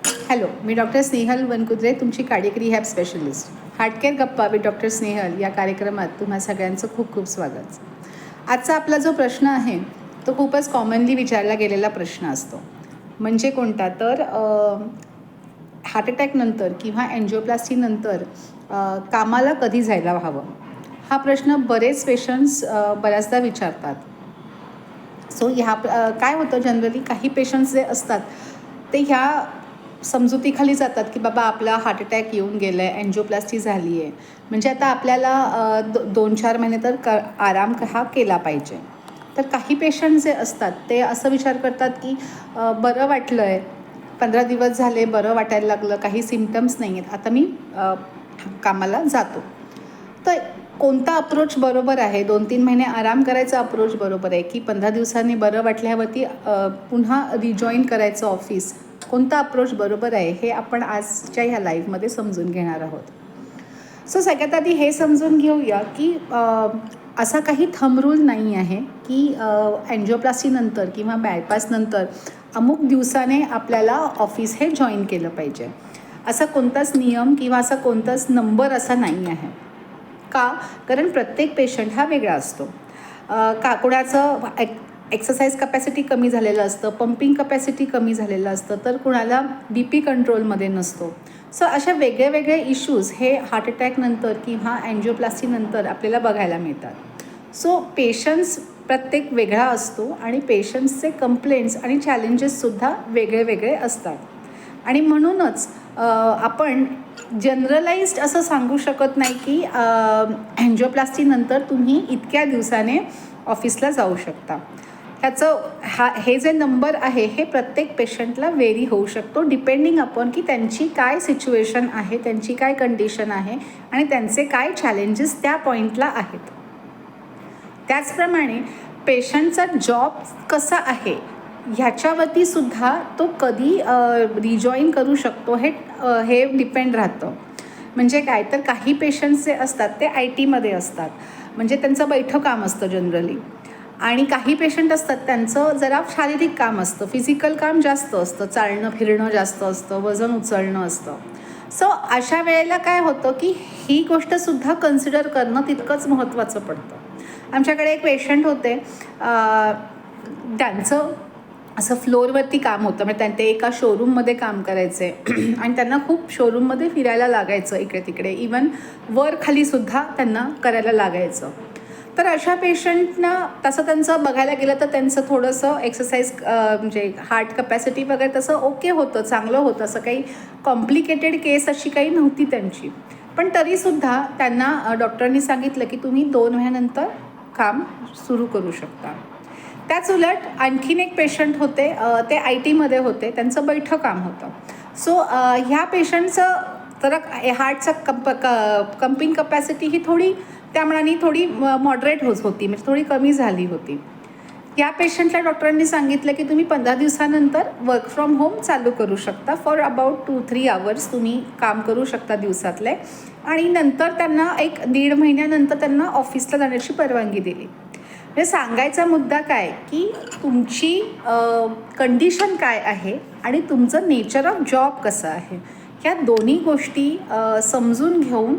Hello, मी doctor Snehal वनकुद्रे, तुमची cardiac rehab specialist. हार्टकेअर गप्पा with doctor Snehal या कार्यक्रमात तुम्हा सगळ्यांचं खूप खूप स्वागत. आजचा आपला जो प्रश्न आहे तो खूपच कॉमनली विचारला गेलेला प्रश्न असतो. म्हणजे कोणता तर हार्ट अटॅकनंतर किंवा एन्जिओप्लास्टीनंतर कामाला कधी जायला हवं, हा प्रश्न बरेच पेशंट्स बऱ्याचदा विचारतात. सो काय होतं, जनरली काही पेशंट्स जे असतात ते ह्या समजुतीखाली जातात की बाबा आपला हार्ट अटॅक येऊन गेला आहे, एन्जिओप्लास्टी झाली आहे, म्हणजे आता आपल्याला 2-4 महिने तर आराम हा केला पाहिजे. तर काही पेशंट जे असतात ते असं विचार करतात की बरं वाटलं आहे, 15 दिवस झाले, बरं वाटायला लागलं, काही सिम्पटम्स नाही आहेत, आता मी कामाला जातो. तर कोणता अप्रोच बरोबर आहे? 2-3 महिने आराम करायचा अप्रोच बरोबर आहे की 15 दिवसांनी बरं वाटल्यावरती पुन्हा रिजॉईन करायचं ऑफिस? कोणता अप्रोच बरोबर आहे हे आपण आजच्या ह्या लाईव्हमध्ये समजून घेणार आहोत. सो सगळ्यात आधी हे समजून घेऊया की असा काही थंब रूल नाही आहे की एन्जिओप्लास्टीनंतर किंवा बायपासनंतर अमुक दिवसाने आपल्याला ऑफिस हे जॉईन केलं पाहिजे. असा कोणताच नियम किंवा असा कोणताच नंबर असा नाही आहे. का? कारण प्रत्येक पेशंट हा वेगळा असतो. कोणाचं एक्सरसाइज कपॅसिटी कमी झालेलं असतं, पंपिंग कपॅसिटी कमी झालेलं असतं, तर कुणाला BP कंट्रोलमध्ये नसतो. सो अशा वेगळे वेगळे इश्यूज हे हार्ट अटॅकनंतर किंवा एन्जिओप्लास्टीनंतर आपल्याला बघायला मिळतात. सो पेशंट्स प्रत्येक वेगळा असतो आणि पेशंट्सचे कंप्लेंट्स आणि चॅलेंजेससुद्धा वेगळे वेगळे असतात. आणि म्हणूनच आपण जनरलाइज्ड असं सांगू शकत नाही की एन्जिओप्लास्टीनंतर तुम्ही इतक्या दिवसाने ऑफिसला जाऊ शकता. हे जे नंबर आहे हे प्रत्येक पेशंटला वेरी होऊ शकतो, डिपेंडिंग अपॉन की त्यांची काय सिच्युएशन आहे, त्यांची काय कंडिशन आहे आणि त्यांचे काय चॅलेंजेस त्या पॉईंटला आहेत. त्याचप्रमाणे पेशंटचा जॉब कसा आहे ह्याच्यावरती सुद्धा तो कधी रिजॉईन करू शकतो हे डिपेंड राहतं. म्हणजे काय तर काही पेशंट्स जे असतात ते IT मध्ये असतात, म्हणजे त्यांचं बैठं काम असतं जनरली. आणि काही पेशंट असतात त्यांचं जरा शारीरिक काम असतं, फिजिकल काम जास्त असतं, चालणं फिरणं जास्त असतं, वजन उचलणं असतं. सो अशा वेळेला काय होतं की ही गोष्टसुद्धा कन्सिडर करणं तितकंच महत्त्वाचं पडतं. आमच्याकडे एक पेशंट होते, त्यांचं असं फ्लोअरवरती काम होतं, म्हणजे ते एका शोरूममध्ये काम करायचे आणि त्यांना खूप शोरूममध्ये फिरायला लागायचं इकडे तिकडे, इवन वर खालीसुद्धा त्यांना करायला लागायचं. तर अशा पेशंटना तसं त्यांचं बघायला गेलं तर त्यांचं थोडंसं एक्सरसाइज म्हणजे हार्ट कपॅसिटी वगैरे तसं ओके होतं, चांगलं होतं, असं काही कॉम्प्लिकेटेड केस अशी काही नव्हती त्यांची. पण तरीसुद्धा त्यांना डॉक्टरांनी सांगितलं की तुम्ही 2 महिन्यानंतर काम सुरू करू शकता. त्याच उलट आणखीन एक पेशंट होते, ते IT मध्ये होते, त्यांचं बैठं काम होतं. सो ह्या पेशंटचं तर हार्टचं कंपिंग कपॅसिटी ही थोडी त्यामुळे थोडी मॉडरेट होती, म्हणजे थोडी कमी झाली होती. या पेशंटला डॉक्टरांनी सांगितलं की तुम्ही 15 दिवसानंतर वर्क फ्रॉम होम चालू करू शकता. फॉर अबाउट 2-3 आवर्स तुम्ही काम करू शकता दिवसातले, आणि नंतर त्यांना 1-1.5 महिन्यानंतर त्यांना ऑफिसला जाण्याची परवानगी दिली. म्हणजे सांगायचा मुद्दा काय की तुमची कंडिशन काय आहे आणि तुमचं नेचर ऑफ जॉब कसं आहे, ह्या दोन्ही गोष्टी समजून घेऊन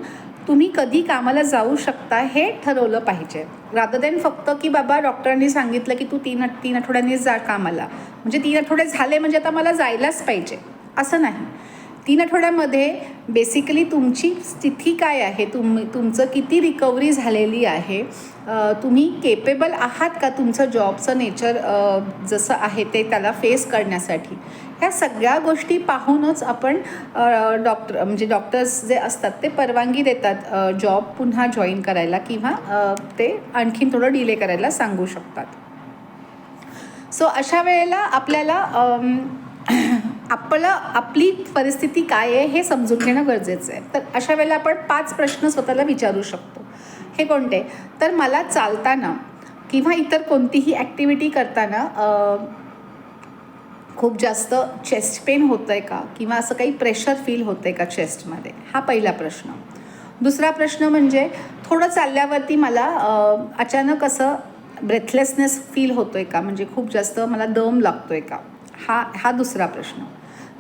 तुम्ही कधी कामाला जाऊ शकता हे ठरवलं पाहिजे. रादर दॅन फक्त की बाबा डॉक्टरांनी सांगितलं की तू 3 आठवड्यांनीच जा कामाला, म्हणजे 3 आठवडे झाले म्हणजे आता मला जायलाच पाहिजे, असं नाही. 3 आठवड्यामध्ये बेसिकली तुमची स्थिती काय आहे, तुमचं किती रिकव्हरी झालेली आहे, तुम्ही केपेबल आहात का तुमचं जॉबचं नेचर जसं आहे ते त्याला फेस करण्यासाठी, ह्या सगळ्या गोष्टी पाहूनच आपण म्हणजे डॉक्टर्स जे असतात ते परवानगी देतात जॉब पुन्हा जॉईन करायला किंवा ते आणखीन थोडं डिले करायला सांगू शकतात. सो अशा वेळेला आपल्याला आपली परिस्थिती काय आहे हे समजून घेणं गरजेचं आहे. तर अशा वेळेला आपण 5 प्रश्न स्वतःला विचारू शकतो. हे कोणते? तर मला चालताना किंवा इतर कोणतीही ॲक्टिव्हिटी करताना खूप जास्त चेस्ट पेन होतं आहे का, किंवा असं काही प्रेशर फील होतं आहे का चेस्टमध्ये, हा पहिला प्रश्न. दुसरा प्रश्न म्हणजे थोडं चालल्यावरती मला अचानक असं ब्रेथलेसनेस फील होतो आहे का, म्हणजे खूप जास्त मला दम लागतो आहे का, हा दुसरा प्रश्न.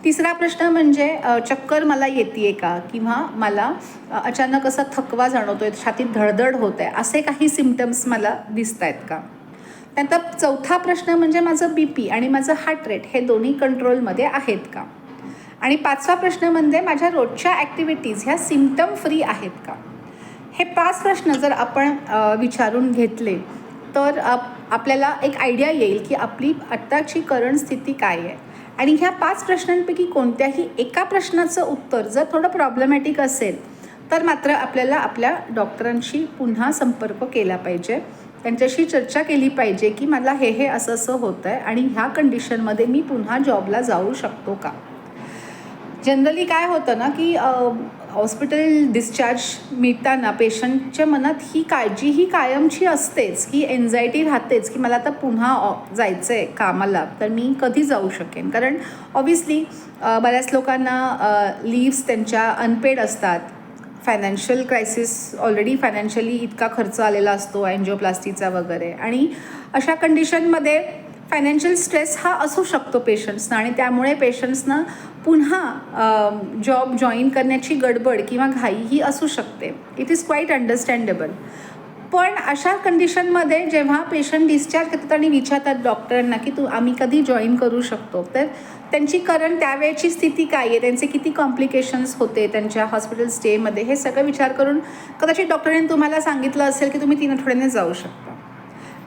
तिसरा प्रश्न म्हणजे चक्कर मला येते का, किंवा मला अचानक असा थकवा जाणवतो आहे, छातीत धडधड होत आहे, असे काही सिम्पटम्स मला दिसत आहेत का. त्यानंतर चौथा प्रश्न म्हणजे माझं BP आणि माझं हार्ट रेट हे दोन्ही कंट्रोलमध्ये आहेत का. आणि पाचवा प्रश्न म्हणजे माझ्या रोजच्या ॲक्टिव्हिटीज ह्या सिम्पटम फ्री आहेत का. हे 5 प्रश्न जर आपण विचारून घेतले तर आपल्याला एक आयडिया येईल की आपली आत्ताची करंट स्थिती काय आहे. आणि ह्या 5 प्रश्नांपैकी कोणत्याही एका प्रश्नाचं उत्तर जर थोडं प्रॉब्लेमॅटिक असेल तर मात्र आपल्याला आपल्या डॉक्टरांशी पुन्हा संपर्क केला पाहिजे, त्यांच्याशी चर्चा केली पाहिजे की मला हे असं असं होतं आहे आणि ह्या कंडिशनमध्ये मी पुन्हा जॉबला जाऊ शकतो का. जनरली काय होतं ना की हॉस्पिटल डिस्चार्ज मिळताना पेशंटच्या मनात ही काळजी ही कायमची असतेच, ही एन्झायटी राहतेच की मला आता पुन्हा जायचं आहे कामाला, तर मी कधी जाऊ शकेन. कारण ऑब्व्हियसली बऱ्याच लोकांना लीव्स त्यांच्या अनपेड असतात. फायनान्शियल क्रायसिस, ऑलरेडी फायनान्शियली इतका खर्च आलेला असतो अँजिओप्लास्टीचा वगैरे, आणि अशा कंडिशनमध्ये फायनान्शियल स्ट्रेस हा असू शकतो पेशंट्सना, आणि त्यामुळे पेशंट्सना पुन्हा जॉब जॉईन करण्याची गडबड किंवा घाई ही असू शकते. It is quite understandable. पण अशा कंडिशनमध्ये जेव्हा पेशंट डिस्चार्ज करतात आणि विचारतात डॉक्टरांना की आम्ही कधी जॉईन करू शकतो, तर त्यांची करंट त्यावेळची स्थिती काय आहे, त्यांचे किती कॉम्प्लिकेशन्स होते त्यांच्या हॉस्पिटल स्टेमध्ये, हे सगळं विचार करून कदाचित डॉक्टरांनी तुम्हाला सांगितलं असेल की तुम्ही 3 आठवड्याने जाऊ शकता.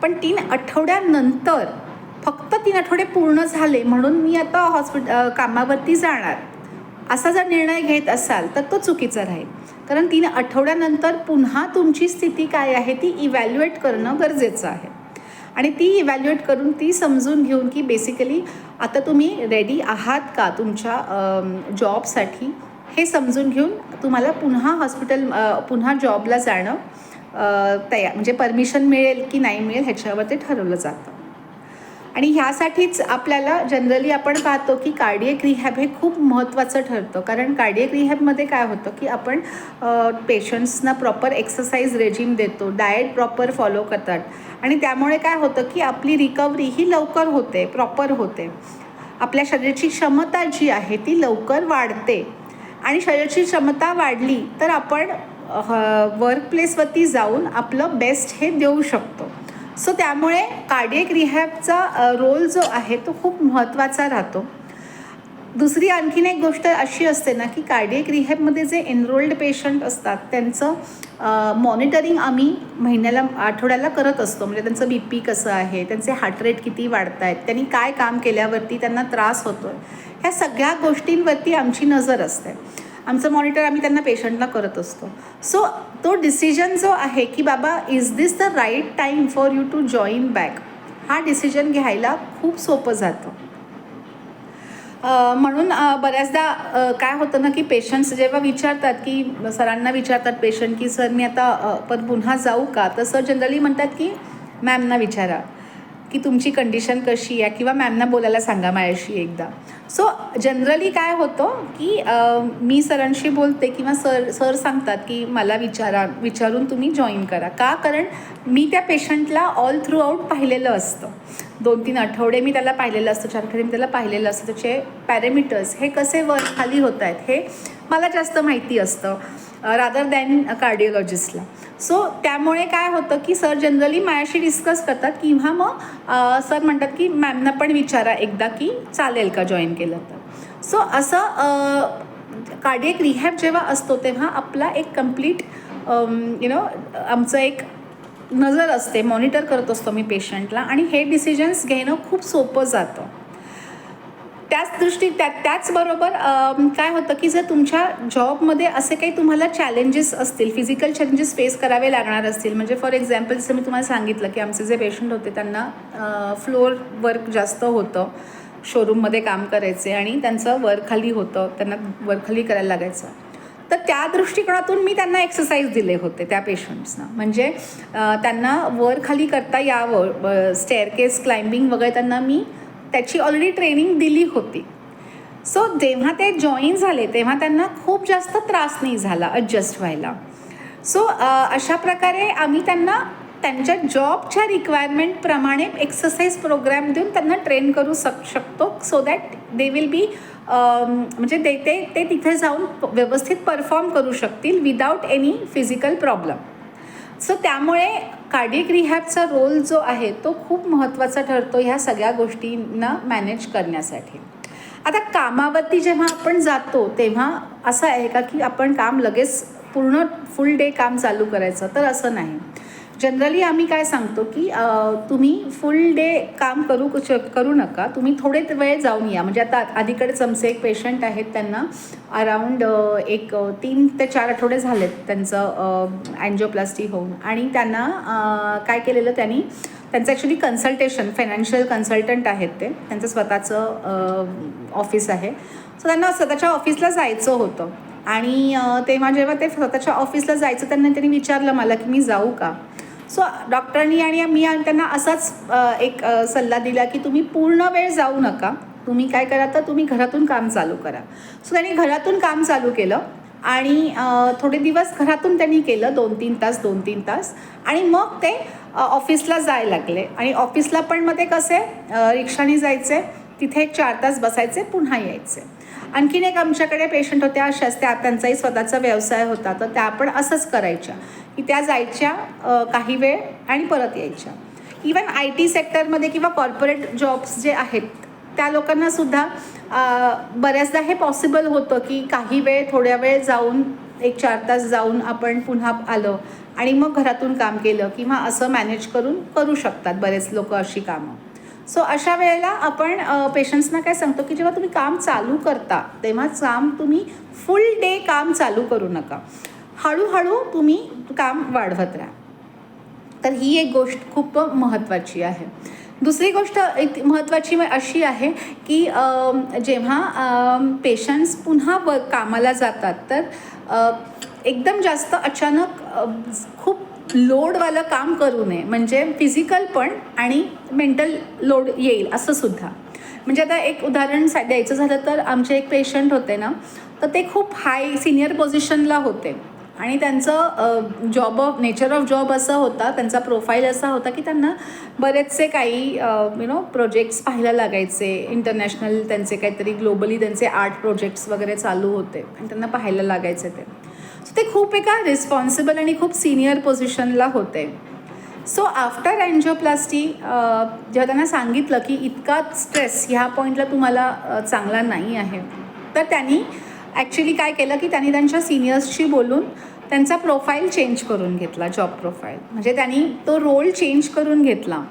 पण 3 आठवड्यानंतर फक्त 3 आठवडे पूर्ण झाले म्हणून मी आता कामावरती जाणार असा जर निर्णय घेत असाल तर तो चुकीचा राहील. कारण 3 आठवड्यानंतर पुन्हा तुमची स्थिती काय आहे ती इव्हॅल्युएट करणं गरजेचं आहे. आणि ती इव्हॅल्युएट करून ती समजून घेऊन की बेसिकली आता तुम्ही रेडी आहात का तुमच्या जॉबसाठी, हे समजून घेऊन तुम्हाला पुन्हा जॉबला जाणं म्हणजे परमिशन मिळेल की नाही मिळेल ह्याच्यावर ते ठरवलं जातं. आणि ह्यासाठीच आपल्याला जनरली आपण पाहतो की कार्डियक रिहॅब हे खूप महत्त्वाचं ठरतं. कारण कार्डियक रिहॅबमध्ये काय होतं की आपण पेशंट्सना प्रॉपर एक्सरसाइज रेजिम देतो, डाएट प्रॉपर फॉलो करतात, आणि त्यामुळे काय होतं की आपली रिकव्हरी ही लवकर होते, प्रॉपर होते. आपल्या शरीराची क्षमता जी आहे ती लवकर वाढते, आणि शरीराची क्षमता वाढली तर आपण वर्कप्लेसवरती जाऊन आपलं बेस्ट हे देऊ शकतो. सो त्यामुळे कार्डियक रिहॅबचा रोल जो आहे तो खूप महत्त्वाचा राहतो. दुसरी आणखीन एक गोष्ट अशी असते ना की कार्डियक रिहॅबमध्ये जे एनरोल्ड पेशंट असतात त्यांचं मॉनिटरिंग आम्ही आठवड्याला करत असतो. म्हणजे त्यांचं BP कसं आहे, त्यांचे हार्ट रेट किती वाढत आहेत, त्यांनी काय काम केल्यावरती त्यांना त्रास होतो आहे, ह्या सगळ्या गोष्टींवरती आमची नजर असते. आमचं मॉनिटर आम्ही त्यांना पेशंटला करत असतो. सो तो डिसिजन जो आहे की बाबा is this the right time for you to join back, हा डिसिजन घ्यायला खूप सोपं जातं. म्हणून बऱ्याचदा काय होतं ना की पेशंट्स जेव्हा विचारतात की सरांना विचारतात पेशंट की सर मी आता पुन्हा जाऊ का, तर सर जनरली म्हणतात की मॅमना विचारा की तुमची कंडिशन कशी आहे, किंवा मॅमना बोलायला सांगा माझ्याशी एकदा. सो जनरली काय होतं की मी सरांशी बोलते किंवा सर सांगतात की मला विचारून तुम्ही जॉईन करा. का, कारण मी त्या पेशंटला ऑल थ्रू आऊट पाहिलेलं असतं. 2-3 आठवडे मी त्याला पाहिलेलं असतं, 4 आठवडे मी त्याला पाहिलेलं असतं. त्याचे पॅरामीटर्स हे कसे वर खाली होत आहेत हे मला जास्त माहिती असतं रादर दॅन कार्डिओलॉजिस्टला. सो त्यामुळे काय होतं की सर जनरली माझ्याशी डिस्कस करतात, किंवा मग सर म्हणतात की मॅमना पण विचारा एकदा की चालेल का जॉईन केलं तर. सो असं कार्डियक रिहॅब जेव्हा असतो तेव्हा आपला एक कंप्लीट आमचं एक नजर असते, मॉनिटर करत असतो मी पेशंटला, आणि हे डिसिजन्स घेणं खूप सोपं जातं. त्याचबरोबर काय होतं की जर तुमच्या जॉबमध्ये असे काही तुम्हाला चॅलेंजेस असतील, फिजिकल चॅलेंजेस फेस करावे लागणार असतील, म्हणजे फॉर एक्झाम्पल जसं मी तुम्हाला सांगितलं की आमचे जे पेशंट होते त्यांना फ्लोअर वर्क जास्त होतं, शोरूममध्ये काम करायचे आणि त्यांचं वरखाली होतं, त्यांना वरखाली करायला लागायचं. तर त्या दृष्टिकोनातून मी त्यांना एक्सरसाइज दिले होते त्या पेशंट्सना, म्हणजे त्यांना वरखाली करता यावं, स्टेअरकेस क्लाइम्बिंग वगैरे त्यांना मी त्याची ऑलरेडी ट्रेनिंग दिली होती. सो जेव्हा ते जॉईन झाले तेव्हा त्यांना खूप जास्त त्रास नाही झाला ॲडजस्ट व्हायला. सो अशा प्रकारे आम्ही त्यांना त्यांच्या जॉबच्या रिक्वायरमेंटप्रमाणे एक्सरसाइज प्रोग्राम देऊन त्यांना ट्रेन करू शकतो, so that they will be म्हणजे ते तिथे जाऊन व्यवस्थित परफॉर्म करू शकतील without any physical problem. So त्यामुळे कार्डियक रिहॅबचा रोल जो आहे तो खूप महत्त्वाचा ठरतो ह्या सगळ्या गोष्टींना मॅनेज करण्यासाठी. आता कामावरती जेव्हा आपण जातो तेव्हा असं आहे का की आपण काम लगेच पूर्ण फुल डे काम चालू करायचं, तर असं नाही. जनरली आम्ही काय सांगतो की तुम्ही फुल डे काम करू नका, तुम्ही थोडे वेळ जाऊन या. म्हणजे आता अलीकडेच आमचे एक पेशंट आहेत, त्यांना अराऊंड 3 ते 4 आठवडे झालेत त्यांचं अँजिओप्लास्टी होऊन. आणि त्यांना काय केलेलं, त्यांचं ॲक्च्युली कन्सल्टेशन, फायनान्शियल कन्सल्टंट आहेत ते, त्यांचं स्वतःचं ऑफिस आहे. सो त्यांना स्वतःच्या ऑफिसला जायचं होतं. आणि तेव्हा जेव्हा ते स्वतःच्या ऑफिसला जायचं त्यांनी विचारलं मला की मी जाऊ का. सो डॉक्टरांनी आणि मी त्यांना असाच एक सल्ला दिला की तुम्ही पूर्ण वेळ जाऊ नका, तुम्ही काय करा तर तुम्ही घरातून काम चालू करा. सो त्यांनी घरातून काम चालू केलं आणि थोडे दिवस घरातून त्यांनी केलं, 2-3 तास आणि मग ते ऑफिसला जायला लागले. आणि ऑफिसला पण मग ते कसे रिक्षाने जायचे, तिथे एक 4 तास बसायचे, पुन्हा यायचे. आणखीन एक आमच्याकडे पेशंट होत्या अशाच, त्यांचाही स्वतःचा व्यवसाय होता, तर त्या पण असंच करायच्या की त्या जायच्या काही वेळ आणि परत यायच्या. इवन IT सेक्टरमध्ये किंवा कॉर्पोरेट जॉब्स जे आहेत त्या लोकांनासुद्धा बऱ्याचदा हे पॉसिबल होतं की काही वेळ थोड्या वेळ जाऊन एक 4 तास जाऊन आपण पुन्हा आलं आणि मग घरातून काम केलं किंवा असं मॅनेज करू शकतात बरेच लोक अशी कामं. सो अशा वेळेला आपण पेशंट्सना काय सांगतो की जेव्हा तुम्ही काम चालू करता तेव्हा तुम्ही फुल डे काम चालू करू नका, हळूहळू तुम्ही काम वाढवत राहा. तर ही एक गोष्ट खूप महत्त्वाची आहे. दुसरी गोष्ट एक महत्त्वाची अशी आहे की जेव्हा पेशंट्स पुन्हा कामाला जातात तर एकदम जास्त अचानक खूप लोडवालं काम करू नये, म्हणजे फिजिकल पण आणि मेंटल लोड येईल असं सुद्धा. म्हणजे आता एक उदाहरण द्यायचं झालं तर आमचे एक पेशंट होते ना, तर ते खूप हाय सिनियर पोझिशनला होते आणि त्यांचं नेचर ऑफ जॉब असं होता, त्यांचा प्रोफाईल असा होता की त्यांना बरेचसे काही प्रोजेक्ट्स पाहायला लागायचे. इंटरनॅशनल त्यांचे काहीतरी ग्लोबली त्यांचे आर्ट प्रोजेक्ट्स वगैरे चालू होते आणि त्यांना पाहायला लागायचे ते. सो ते खूप एका रिस्पॉन्सिबल आणि खूप सिनियर पोझिशनला होते. सो आफ्टर अँजिओप्लास्टी जेव्हा त्यांना सांगितलं की इतका स्ट्रेस ह्या पॉईंटला तुम्हाला चांगला नाही आहे, तर त्यांनी ॲक्च्युली काय केलं की त्यांनी त्यांच्या सिनियर्सशी बोलून त्यांचा प्रोफाईल चेंज करून घेतला, जॉब प्रोफाईल. म्हणजे त्यांनी तो रोल चेंज करून घेतला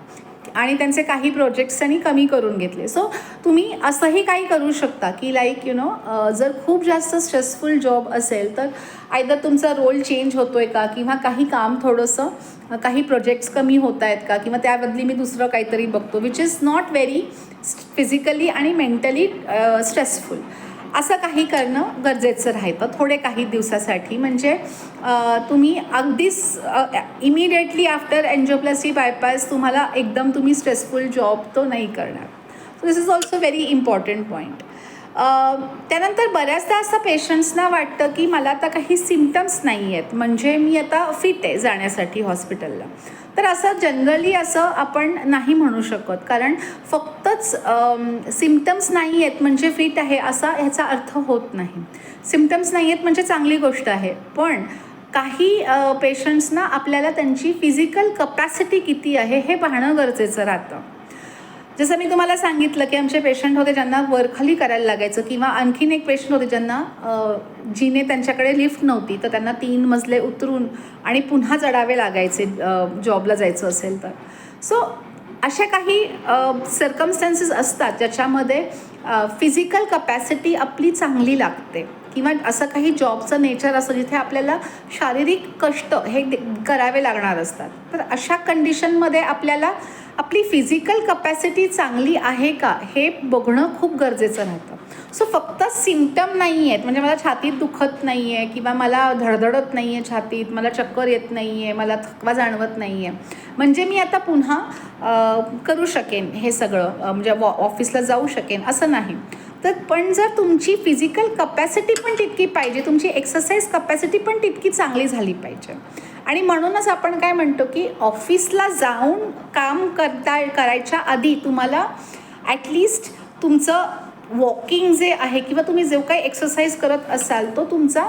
आणि त्यांचे काही प्रोजेक्ट्स त्यांनी कमी करून घेतले. सो तुम्ही असंही काही करू शकता की जर खूप जास्त स्ट्रेसफुल जॉब असेल तर आयदर तुमचा रोल चेंज होतो आहे का, किंवा काही काम थोडंसं काही प्रोजेक्ट्स कमी होत आहेत का, किंवा त्याबदली मी दुसरं काहीतरी बघतो which is not very physically आणि मेंटली स्ट्रेसफुल. असं काही करणं गरजेचं राहतं थोडे काही दिवसासाठी. म्हणजे तुम्ही अगदीच इमिडिएटली आफ्टर एन्जिओप्लास्टी बायपास तुम्हाला एकदम तुम्ही स्ट्रेसफुल जॉब तो नाही करणार. So this is also very important point. त्यानंतर बऱ्याचदा असं पेशंट्सना वाटतं की मला आता काही सिम्पटम्स नाही आहेत, म्हणजे मी आता फिट आहे जाण्यासाठी हॉस्पिटलला. तर असं जनरली असं आपण नाही म्हणू शकत, कारण फक्तच सिम्पटम्स नाही आहेत म्हणजे फिट आहे असा ह्याचा अर्थ होत नाही. सिम्पटम्स नाही आहेत म्हणजे चांगली गोष्ट आहे, पण काही पेशंट्सना आपल्याला त्यांची फिजिकल कपॅसिटी किती आहे हे पाहणं गरजेचं राहतं. जसं मी तुम्हाला सांगितलं की आमचे पेशंट होते ज्यांना वरखाली करायला लागायचं, किंवा आणखीन एक पेशंट होते ज्यांना जिने त्यांच्याकडे लिफ्ट नव्हती तर त्यांना 3 मजले उतरून आणि पुन्हा चढावे लागायचे जॉबला जायचं असेल तर. सो अशा काही सर्कमस्टन्सेस असतात ज्याच्यामध्ये फिजिकल कपॅसिटी आपली चांगली लागते, किंवा असं काही जॉबचं नेचर असतं जिथे आपल्याला शारीरिक कष्ट हे करावे लागणार असतात. तर अशा कंडिशनमध्ये आपल्याला आपली फिजिकल कपॅसिटी चांगली आहे का हे बघणं खूप गरजेचं राहतं. सो फक्त सिम्पटम नाही आहेत, म्हणजे मला छातीत दुखत नाही आहे, किंवा मला धडधडत नाही आहे छातीत, मला चक्कर येत नाही आहे, मला थकवा जाणवत नाही आहे, म्हणजे मी आता पुन्हा करू शकेन हे सगळं, म्हणजे ऑफिसला जाऊ शकेन असं नाही. तर पण जर तुमची फिजिकल कपॅसिटी पण तितकी पाहिजे, तुमची एक्सरसाइज कपॅसिटी पण तितकी चांगली झाली पाहिजे. आणि म्हणूनच आपण काय म्हणतो की ऑफिसला जाऊन काम करायच्या आधी तुम्हाला ॲटलिस्ट तुमचं वॉकिंग जे आहे किंवा तुम्ही जो काही एक्सरसाइज करत असाल तो तुमचा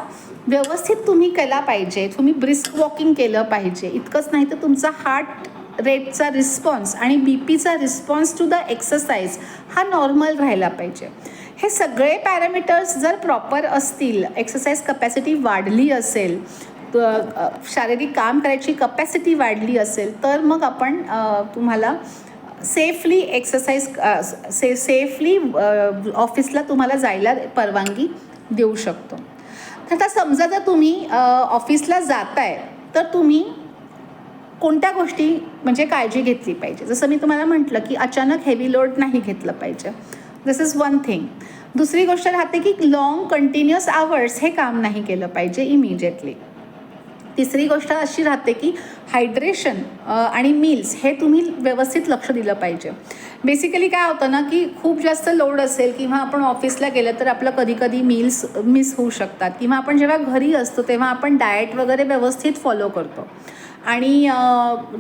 व्यवस्थित तुम्ही केला पाहिजे. तुम्ही ब्रिस्क वॉकिंग केलं पाहिजे. इतकंच नाही तर तुमचा हार्ट रेटचा रिस्पॉन्स आणि बीपीचा रिस्पॉन्स टू द एक्सरसाइज हा नॉर्मल राहायला पाहिजे. हे सगळे पॅरामीटर्स जर प्रॉपर असतील, एक्सरसाइज कपॅसिटी वाढली असेल, शारीरिक काम करायची कपॅसिटी वाढली असेल, तर मग आपण तुम्हाला सेफली एक्सरसाइज सेफली ऑफिसला तुम्हाला जायला परवानगी देऊ शकतो. तर आता समजा जर तुम्ही ऑफिसला जाताय तर तुम्ही कोणत्या गोष्टी म्हणजे काळजी घेतली पाहिजे. जसं मी तुम्हाला म्हटलं की अचानक हेवी लोड नाही घेतलं पाहिजे. दिस इज वन थिंग. दुसरी गोष्ट राहते की लॉंग कंटिन्युअस आवर्स हे काम नाही केलं पाहिजे इमिजिएटली. तिसरी गोष्ट अशी राहते की हायड्रेशन आणि मील्स हे तुम्ही व्यवस्थित लक्ष दिलं पाहिजे. बेसिकली काय होतं ना की खूप जास्त लोड असेल किंवा आपण ऑफिसला गेलं तर आपलं कधी कधी मील्स मिस होऊ शकतात, किंवा आपण जेव्हा घरी असतो तेव्हा आपण डाएट वगैरे व्यवस्थित फॉलो करतो आणि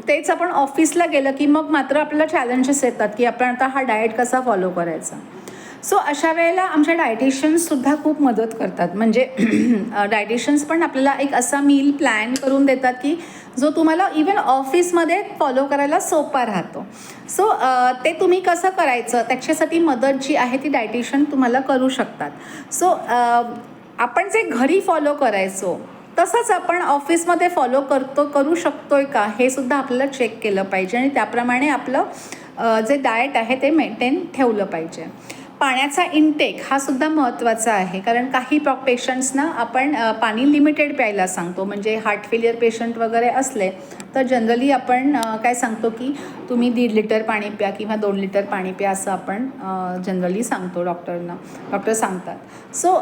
तेच आपण ऑफिसला गेलं की मग मात्र आपल्याला चॅलेंजेस येतात की आपण आता हा डाएट कसा फॉलो करायचा. सो अशा वेळेला आमच्या डायटिशियन्ससुद्धा खूप मदत करतात. म्हणजे डायटिशियन्स पण आपल्याला एक असा मील प्लॅन करून देतात की जो तुम्हाला इवन ऑफिसमध्ये फॉलो करायला सोपा राहतो. सो ते तुम्ही कसं करायचं त्याच्यासाठी मदत जी आहे ती डायटिशियन तुम्हाला करू शकतात. सो आपण जे घरी फॉलो करायचो तसंच आपण ऑफिसमध्ये फॉलो करू शकतोय का हे सुद्धा आपल्याला चेक केलं पाहिजे आणि त्याप्रमाणे आपलं जे डाएट आहे ते मेंटेन ठेवलं पाहिजे. पाण्याचा इनटेक हा सुद्धा महत्त्वाचा आहे, कारण काही पेशंट्सना आपण पाणी लिमिटेड प्यायला सांगतो. म्हणजे हार्ट फेलियर पेशंट वगैरे असले तर जनरली आपण काय सांगतो की तुम्ही 1.5 लिटर पाणी प्या किंवा 2 लिटर पाणी प्या असं आपण जनरली सांगतो. डॉक्टर सांगतात. सो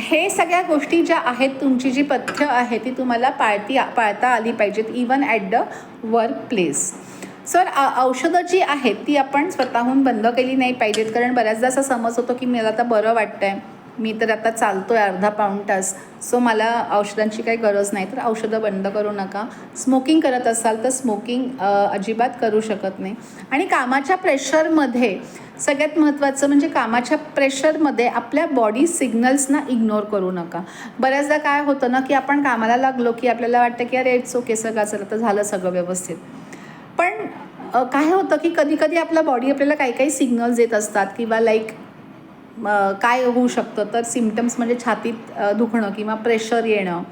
हे सगळ्या गोष्टी ज्या आहेत, तुमची जी पथ्य आहे ती तुम्हाला पाळता आली पाहिजेत even at the work place. Sir औषधं जी आहेत ती आपण स्वतःहून बंद केली नाही पाहिजेत, कारण बऱ्याचदा असा समज होतो की मला आता बरं वाटतं आहे, मी तर आता चालतो आहे अर्धा पाऊण तास, सो मला औषधांची काही गरज नाही. तर औषधं बंद करू नका. स्मोकिंग करत असाल तर स्मोकिंग अजिबात करू शकत नाही. आणि कामाच्या प्रेशरमध्ये सगळ्यात महत्त्वाचं म्हणजे कामाच्या प्रेशरमध्ये आपल्या बॉडी सिग्नल्सना इग्नोर करू नका. बऱ्याचदा काय होतं ना की आपण कामाला लागलो की आपल्याला वाटतं की अरे इट्स ओके, सगळं तर झालं सगळं व्यवस्थित. पण काय होतं की कधी कधी आपला बॉडी आपल्याला काही सिग्नल्स देत असतात किंवा लाईक काय होऊ शकतं तर सिम्पटम्स म्हणजे छातीत दुखणं किंवा प्रेशर येणं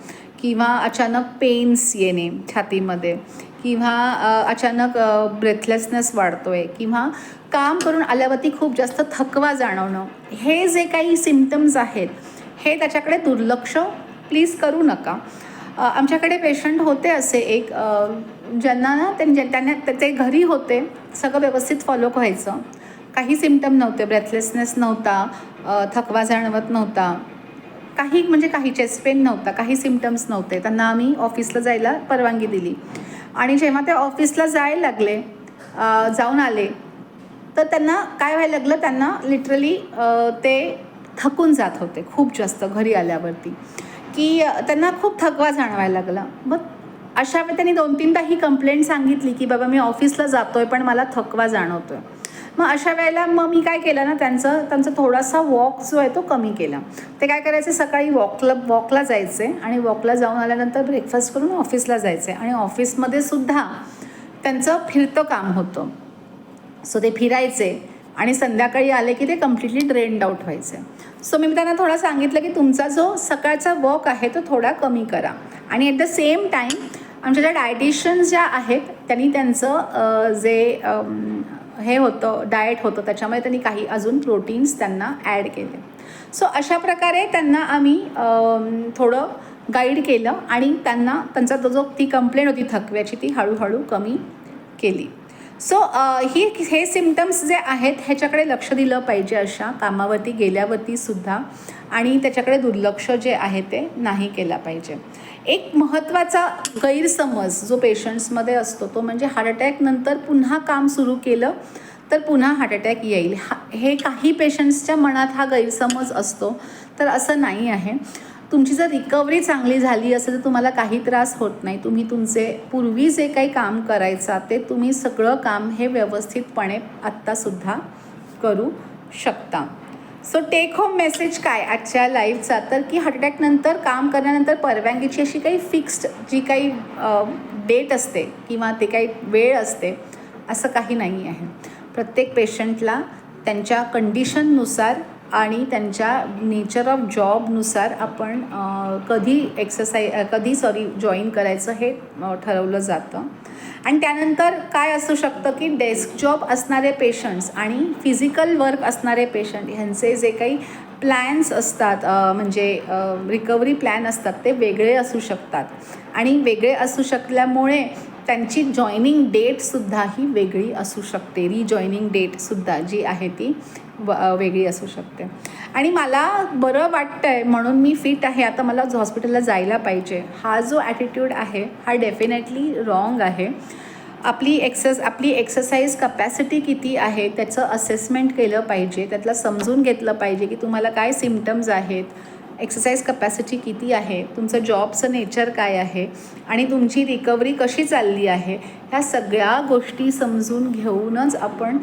किंवा अचानक पेन्स येणे छातीमध्ये किंवा अचानक ब्रेथलेसनेस वाढतो आहे किंवा काम करून आल्यावरती खूप जास्त थकवा जाणवणं, हे जे काही सिम्पटम्स आहेत हे त्याच्याकडे दुर्लक्ष प्लीज करू नका. आमच्याकडे पेशंट होते असे एक ज्यांना ना त्यांना ते घरी होते, सगळं व्यवस्थित फॉलो व्हायचं, काही सिम्पटम नव्हते, ब्रेथलेसनेस नव्हता, थकवा जाणवत नव्हता, काही चेस्ट पेन नव्हता, काही सिम्पटम्स नव्हते. त्यांना आम्ही ऑफिसला जायला परवानगी दिली आणि जेव्हा ते ऑफिसला जायला लागले, जाऊन आले तर त्यांना काय व्हायला लागलं, त्यांना लिटरली ते थकून जात होते खूप जास्त घरी आल्यावरती, की त्यांना खूप थकवा जाणवायला लागला. मग अशा वेळी त्यांनी 2-3दा ही कंप्लेंट सांगितली की बाबा मी ऑफिसला जातो आहे पण मला थकवा जाणवतो आहे. मग अशा वेळेला मी काय केलं ना, त्यांचा थोडासा वॉक जो आहे तो कमी केला. ते काय करायचे, सकाळी वॉकला जायचे आणि वॉकला जाऊन आल्यानंतर ब्रेकफास्ट करून ऑफिसला जायचे आणि ऑफिसमध्ये सुद्धा त्यांचं फिरतं काम होतं. सो ते फिरायचे आणि संध्याकाळी आले की ते कम्प्लिटली ड्रेन्ड आउट व्हायचे. सो मी त्यांना थोडं सांगितलं की तुमचा जो सकाळचा वॉक आहे तो थोडा कमी करा. आणि ॲट द सेम टाईम आमच्या ज्या डायटिशियन्स ज्या आहेत त्यांनी त्यांचं जे हे होतं डाएट होतं त्याच्यामध्ये त्यांनी काही अजून प्रोटीन्स त्यांना ॲड केले. सो अशा प्रकारे त्यांना आम्ही थोडं गाईड केलं आणि त्यांचा ती कंप्लेंट होती थकव्याची ती हळूहळू कमी केली. सो हे सिम्पटम्स जे आहेत ह्याच्याकडे लक्ष दिलं पाहिजे अशा कामावरती गेल्यावरती सुद्धा, आणि त्याच्याकडे दुर्लक्ष जे आहे ते नाही केला पाहिजे. एक महत्त्वाचा गैरसमज जो पेशंट्समध्ये असतो तो म्हणजे हार्ट अटॅक नंतर पुन्हा काम सुरू केलं तर पुन्हा हार्ट अटॅक येईल, हे काही पेशंट्सच्या मनात हा गैरसमज असतो. तर असं नाही आहे. तुमची जर रिकव्हरी चांगली झाली असेल तर तुम्हाला काही त्रास होत नाही. तुम्ही तुमचे पूर्वी जे काही काम करायचा ते तुम्ही सगळं काम हे व्यवस्थितपणे आत्तासुद्धा करू शकता. सो टेक होम मेसेज काय आजच्या लाईव्हचा, तर की हार्ट अटॅकनंतर काम करण्यानंतर परवानगीची अशी काही फिक्स्ड जी काही डेट असते किंवा ते काही वेळ असते असं काही नाही आहे. प्रत्येक पेशंटला त्यांच्या कंडिशननुसार आणि त्यांच्या नेचर ऑफ जॉबनुसार आपण कधी जॉईन करायचं हे ठरवलं जातं. आणि त्यानंतर काय असू शकतं की डेस्क जॉब असणारे पेशंट्स आणि फिजिकल वर्क असणारे पेशंट ह्यांचे जे काही प्लॅन्स असतात म्हणजे रिकव्हरी प्लॅन असतात ते वेगळे असू शकतात. आणि वेगळे असू शकल्यामुळे त्यांची जॉईनिंग डेटसुद्धा ही वेगळी असू शकते. रिजॉईनिंग डेटसुद्धा जी आहे ती वेगळी असू शकते. आणि मला बरं वाटतं आहे म्हणून मी फिट आहे, आता मला हॉस्पिटलला जायला पाहिजे, हा जो ॲटिट्यूड आहे हा डेफिनेटली रॉंग आहे. आपली एक्सरसाइज कपॅसिटी किती आहे त्याचं असेसमेंट केलं पाहिजे. त्यातलं समजून घेतलं पाहिजे की तुम्हाला काय सिम्पटम्स आहेत, एक्सरसाइज कपॅसिटी किती आहे, तुमचं जॉबचं नेचर काय आहे आणि तुमची रिकव्हरी कशी चालली आहे, ह्या सगळ्या गोष्टी समजून घेऊनच आपण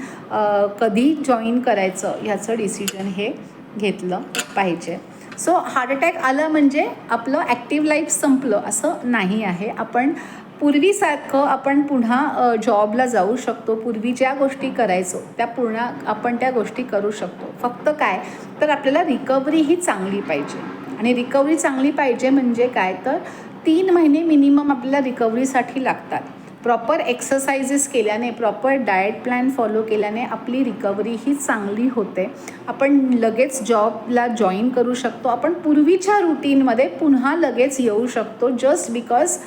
कधी जॉईन करायचं ह्याचं डिसिजन हे घेतलं पाहिजे. सो हार्ट अटॅक आलं म्हणजे आपलं ॲक्टिव्ह लाईफ संपलं असं नाही आहे. आपण पूर्वीसारखं आपण पुन्हा जॉबला जाऊ शकतो. पूर्वी ज्या गोष्टी करायचो त्या पूर्ण आपण त्या गोष्टी करू शकतो. फक्त काय तर आपल्याला रिकव्हरी ही चांगली पाहिजे. आणि रिकव्हरी चांगली पाहिजे म्हणजे काय तर 3 महिने मिनिमम आपल्याला रिकव्हरीसाठी लागतात. प्रॉपर एक्सरसाइजेस केल्याने, प्रॉपर डाएट प्लॅन फॉलो केल्याने आपली रिकव्हरी ही चांगली होते. आपण लगेच जॉबला जॉईन करू शकतो. आपण पूर्वीच्या रुटीनमध्ये पुन्हा लगेच येऊ शकतो just because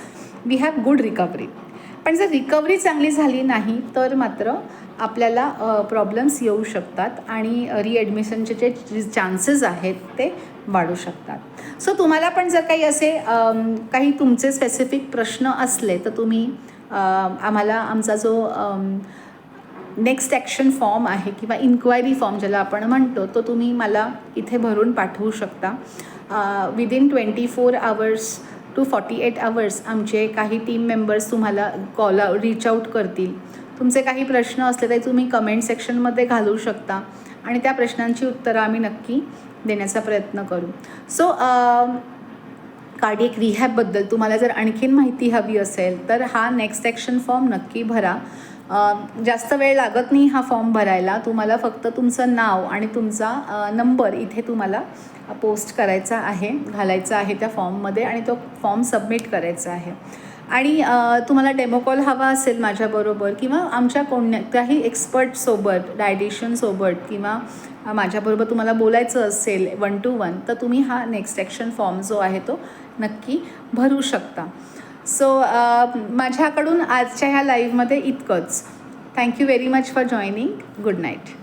we have good recovery. पण जर रिकव्हरी चांगली झाली नाही तर मात्र आपल्याला प्रॉब्लेम्स येऊ शकतात आणि रिॲडमिशनचे जे चान्सेस आहेत ते वाढू शकतात. सो तुम्हाला पण जर काही असे काही तुमचे स्पेसिफिक प्रश्न असले तर तुम्ही आम्हाला आमचा जो नेक्स्ट ॲक्शन फॉर्म आहे किंवा इन्क्वायरी फॉर्म ज्याला आपण म्हणतो तो तुम्ही मला इथे भरून पाठवू शकता. विदिन 24 hours to 48 hours आमचे काही टीम मेंबर्स तुम्हाला रीच आऊट करतील. तुमचे काही प्रश्न असले तरी तुम्ही कमेंट सेक्शनमध्ये घालू शकता आणि त्या प्रश्नांची उत्तरं आम्ही नक्की देण्याचा प्रयत्न करू. सो कार्डियक रिहॅबबद्दल तुम्हाला जर आणखीन माहिती हवी असेल तर हा नेक्स्ट ॲक्शन फॉर्म नक्की भरा. जास्त वेळ लागत नाही हा फॉर्म भरायला. तुम्हाला फक्त तुमचं नाव आणि तुमचा नंबर इथे तुम्हाला पोस्ट करायचा आहे, घालायचा आहे त्या फॉर्ममध्ये आणि तो फॉर्म सबमिट करायचा आहे. आणि तुम्हाला डेमो कॉल हवा असेल माझ्याबरोबर किंवा आमच्या कोणत्याही एक्सपर्टसोबत, डायटिशियनसोबत किंवा माझ्याबरोबर तुम्हाला बोलायचं असेल 1 to 1 तर तुम्ही हा नेक्स्ट ॲक्शन फॉर्म जो आहे तो नक्की भरू शकता. सो माझ्याकडून आजच्या ह्या लाईव्हमध्ये इतकंच. Thank you very much for joining. Good night.